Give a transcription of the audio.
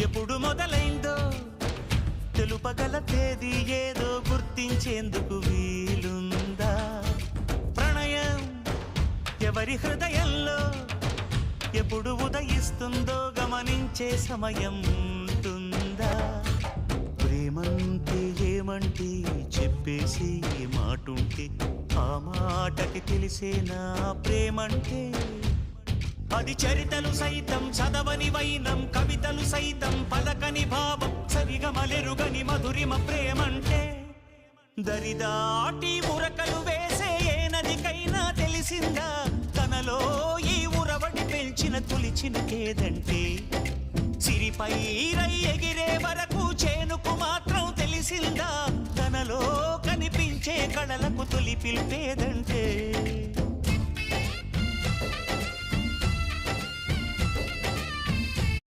ఎప్పుడు మొదలైందో తెలుపగల తేదీ ఏదో గుర్తించేందుకు వీలుందా? ప్రణయం ఎవరి హృదయంలో ఎప్పుడు ఉదయిస్తుందో గమనించే సమయం ఉంటుందా? ప్రేమంటే ఏమంటే చెప్పేసి మాటుంటే ఆ మాటకి తెలిసేనా ప్రేమంటే? అది చరితలు సైతం చదవని వైనం, కవితలు సైతం పలకని భావం, సరిగమలెరుగని మధురిమ ప్రేమంటే. దరిదాటి ఉరకలు వేసే ఏ నదికైనా తెలిసిందా తనలో ఈ ఉరవడి పెంచిన తొలిచినకేదంటే? సిరిపై రై ఎగిరే వరకు చేనుకు మాత్రం తెలిసిందా తనలో కనిపించే కళలకు తొలి పిలిపేదంటే?